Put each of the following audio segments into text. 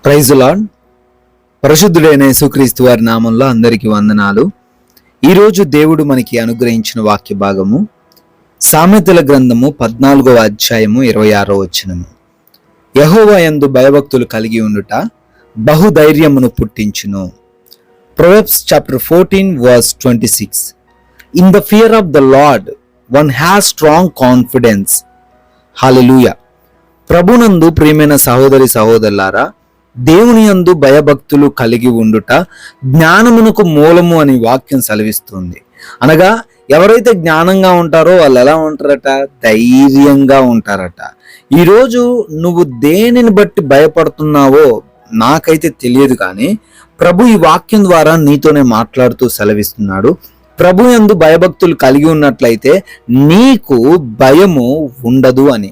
Praise the lord. పరిశుద్ధుడైన యేసుక్రీస్తు వారి నామంలో అందరికీ వందనాలు. ఈరోజు దేవుడు మనకి అనుగ్రహించిన వాక్య భాగము సామెతల గ్రంథము 14వ అధ్యాయము 26వ వచనము. యెహోవా యందు భయభక్తులు కలిగి ఉండుట బహుధైర్యమును పుట్టించును. Proverbs chapter 14 verse 26. In the fear of the Lord one has strong confidence. హల్లెలూయా. ప్రభునందు ప్రియమైన సహోదరి సహోదరులారా, దేవుని యందు భయభక్తులు కలిగి ఉండుట జ్ఞానమునకు మూలము అని వాక్యం సెలవిస్తుంది. అనగా ఎవరైతే జ్ఞానంగా ఉంటారో వాళ్ళు ఎలా ఉంటారట? ధైర్యంగా ఉంటారట. ఈరోజు నువ్వు దేనిని బట్టి భయపడుతున్నావో నాకైతే తెలియదు, కానీ ప్రభు ఈ వాక్యం ద్వారా నీతోనే మాట్లాడుతూ సెలవిస్తున్నాడు. ప్రభు యందు భయభక్తులు కలిగి ఉన్నట్లయితే నీకు భయము ఉండదు అని,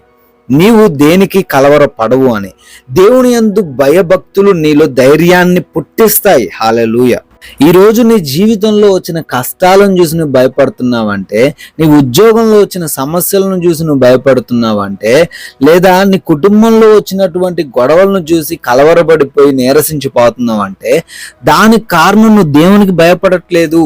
నీవు దేనికి కలవరపడవు అని. దేవుని యందు భయభక్తులు నీలో ధైర్యాన్ని పుట్టిస్తాయి. హల్లెలూయా. ఈ రోజు నీ జీవితంలో వచ్చిన కష్టాలను చూసి నువ్వు భయపడుతున్నావంటే, నీ ఉద్యోగంలో వచ్చిన సమస్యలను చూసి నువ్వు భయపడుతున్నావంటే, లేదా నీ కుటుంబంలో వచ్చినటువంటి గొడవలను చూసి కలవరపడిపోయి నీరసించిపోతున్నావంటే, దానికి కారణం నువ్వు దేవునికి భయపడట్లేదు,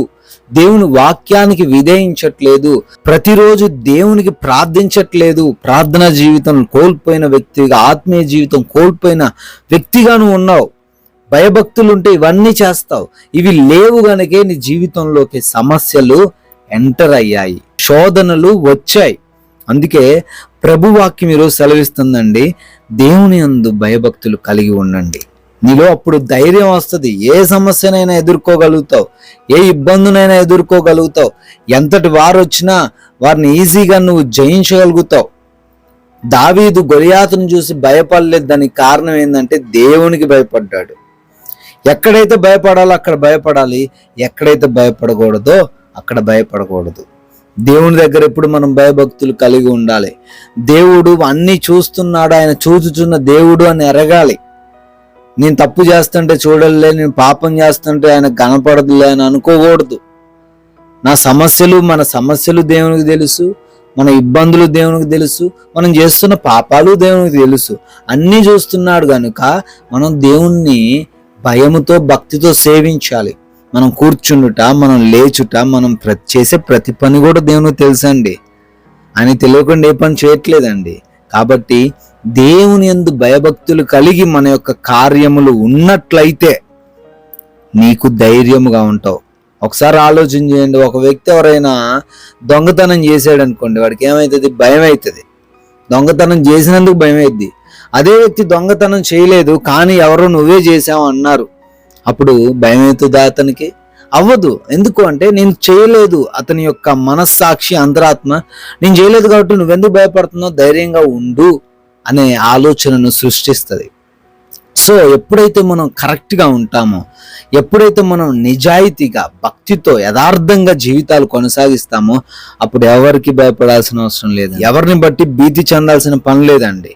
దేవుని వాక్యానికి విధేయించట్లేదు, ప్రతిరోజు దేవునికి ప్రార్థించట్లేదు, ప్రార్థనా జీవితం కోల్పోయిన వ్యక్తిగా, ఆత్మీయ జీవితం కోల్పోయిన వ్యక్తిగా నువ్వు ఉన్నావు. భయభక్తులు ఉంటే ఇవన్నీ చేస్తావు. ఇవి లేవు గనకే నీ జీవితంలోకి సమస్యలు ఎంటర్ అయ్యాయి, శోధనలు వచ్చాయి. అందుకే ప్రభు వాక్యం ఈరోజు సెలవిస్తుందండి, దేవుని యందు భయభక్తులు కలిగి ఉండండి. నీలో అప్పుడు ధైర్యం వస్తుంది. ఏ సమస్యనైనా ఎదుర్కోగలుగుతావు, ఏ ఇబ్బందినైనా ఎదుర్కోగలుగుతావు. ఎంతటి వారు వచ్చినా వారిని ఈజీగా నువ్వు జయించగలుగుతావు. దావీదు గొలియాతును చూసి భయపడలేదు. దానికి కారణం ఏంటంటే దేవునికి భయపడ్డాడు. ఎక్కడైతే భయపడాలో అక్కడ భయపడాలి, ఎక్కడైతే భయపడకూడదో అక్కడ భయపడకూడదు. దేవుని దగ్గర ఎప్పుడు మనం భయభక్తులు కలిగి ఉండాలి. దేవుడు అన్నీ చూస్తున్నాడు, ఆయన చూచుచున్న దేవుడు అని ఎరగాలి. నేను తప్పు చేస్తుంటే చూడలే, నేను పాపం చేస్తుంటే ఆయన కనపడదులే అని అనుకోకూడదు. మన సమస్యలు దేవునికి తెలుసు, మన ఇబ్బందులు దేవునికి తెలుసు, మనం చేస్తున్న పాపాలు దేవునికి తెలుసు. అన్నీ చూస్తున్నాడు కనుక మనం దేవుణ్ణి భయముతో భక్తితో సేవించాలి. మనం కూర్చుండుట, మనం లేచుట, మనం చేసే ప్రతి పని కూడా దేవునికి తెలుసండి. ఆయన తెలియకుండా ఏ పని చేయట్లేదండి. కాబట్టి దేవుని యందు భయభక్తులు కలిగి మన యొక్క కార్యములు ఉన్నట్లయితే నీకు ధైర్యముగా ఉంటావు. ఒకసారి ఆలోచన చేయండి. ఒక వ్యక్తి ఎవరైనా దొంగతనం చేసాడు అనుకోండి, వాడికి ఏమవుతుంది? భయం అవుతుంది. దొంగతనం చేసినందుకు భయం అవుతుంది. అదే వ్యక్తి దొంగతనం చేయలేదు, కానీ ఎవరో నువ్వే చేసావు అన్నారు, అప్పుడు భయం అవుతుందా? అతనికి అవ్వదు. ఎందుకు అంటే నేను చేయలేదు. అతని యొక్క మనస్సాక్షి, అంతరాత్మ నేను చేయలేదు కాబట్టి నువ్వెందుకు భయపడుతున్నావు, ధైర్యంగా ఉండు అనే ఆలోచనను సృష్టిస్తుంది. సో ఎప్పుడైతే మనం కరెక్ట్గా ఉంటామో, ఎప్పుడైతే మనం నిజాయితీగా భక్తితో యథార్థంగా జీవితాలు కొనసాగిస్తామో, అప్పుడు ఎవరికి భయపడాల్సిన అవసరం లేదు, ఎవరిని బట్టి భీతి చెందాల్సిన పని లేదండి.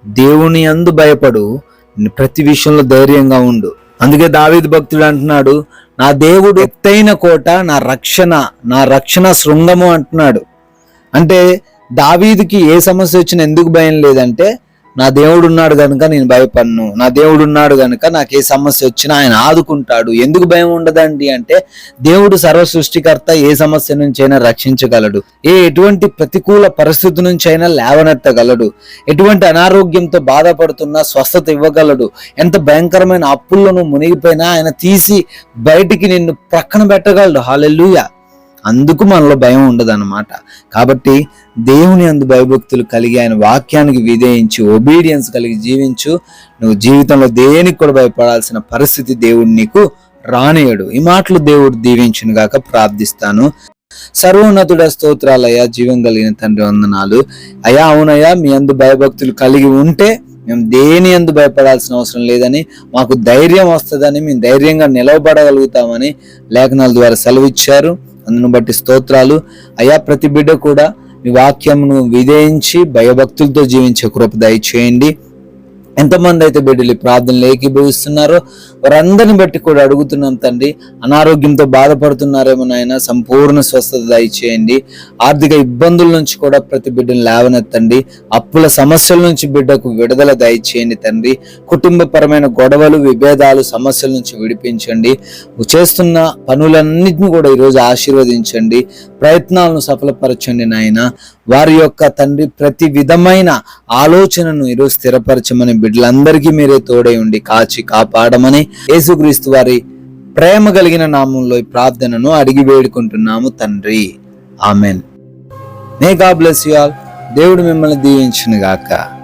దేవుని యందు భయపడు, ప్రతి విషయంలో ధైర్యంగా ఉండు. అందుకే దావీదు భక్తుడు అంటున్నాడు, నా దేవుడు ఎత్తైన కోట, నా రక్షణ శృంగము అంటున్నాడు. అంటే దావీదుకి ఏ సమస్య వచ్చినా ఎందుకు భయం లేదంటే, నా దేవుడు ఉన్నాడు కనుక నేను భయపడను, నా దేవుడు ఉన్నాడు కనుక నాకు ఏ సమస్య వచ్చినా ఆయన ఆదుకుంటాడు. ఎందుకు భయం ఉండదండి అంటే, దేవుడు సర్వ సృష్టికర్త, ఏ సమస్య నుంచి అయినా రక్షించగలడు, ఎటువంటి ప్రతికూల పరిస్థితి నుంచి అయినా లేవనెత్తగలడు, ఎటువంటి అనారోగ్యంతో బాధపడుతున్నా స్వస్థత ఇవ్వగలడు, ఎంత భయంకరమైన అప్పులను మునిగిపోయినా ఆయన తీసి బయటికి నిన్ను ప్రక్కన పెట్టగలడు. హల్లెలూయా. అందుకు మనలో భయం ఉండదు అన్నమాట. కాబట్టి దేవుని యందు భయభక్తులు కలిగి ఆయన వాక్యానికి విధేయించి ఒబీడియన్స్ కలిగి జీవించు. నువ్వు జీవితంలో దేనికి కూడా భయపడాల్సిన పరిస్థితి దేవుడు నీకు రానియడు. ఈ మాటలు దేవుడు దీవించును గాక ప్రార్థిస్తాను. సర్వోన్నతుడ స్తోత్రాలయ్యా, జీవం కలిగిన తండ్రి వందనాలు అయ్యా. అవునయ్యా, మీ యందు భయభక్తులు కలిగి ఉంటే మేము దేని యందు భయపడాల్సిన అవసరం లేదని, మాకు ధైర్యం వస్తుందని, మేము ధైర్యంగా నిలవబడగలుగుతామని లేఖనాల ద్వారా సెలవిచ్చారు. అందును బట్టి స్తోత్రాలు అయ్యా. ప్రతి బిడ్డ కూడా మీ వాక్యమును విధేయించి భయభక్తులతో జీవించే కృప దయచేయండి. ఎంతమంది అయితే బిడ్డలు ఈ ప్రార్థనలు ఏకీభవిస్తున్నారో వారందరిని బట్టి కూడా అడుగుతున్నాం తండ్రి. అనారోగ్యంతో బాధపడుతున్నారేమో నాయన, సంపూర్ణ స్వస్థత దయచేయండి. ఆర్థిక ఇబ్బందుల నుంచి కూడా ప్రతి బిడ్డను లేవనెత్తండి. అప్పుల సమస్యల నుంచి బిడ్డకు విడుదల దయచేయండి తండ్రి. కుటుంబపరమైన గొడవలు, విభేదాలు, సమస్యల నుంచి విడిపించండి. చేస్తున్న పనులన్నింటినీ కూడా ఈరోజు ఆశీర్వదించండి. ప్రయత్నాలను సఫలపరచండి నాయన. వారి యొక్క తండ్రి ప్రతి విధమైన ఆలోచనను ఈరోజు స్థిరపరచమని బిడ్డలందరికీ మీరే తోడై ఉండి కాచి కాపాడమని యేసుక్రీస్తు వారి ప్రేమ కలిగిన నామంలో ఈ ప్రార్థనను అడిగి వేడుకుంటున్నాము తండ్రి. Amen. May God bless you all. దేవుడు మిమ్మల్ని దీవించును గాక.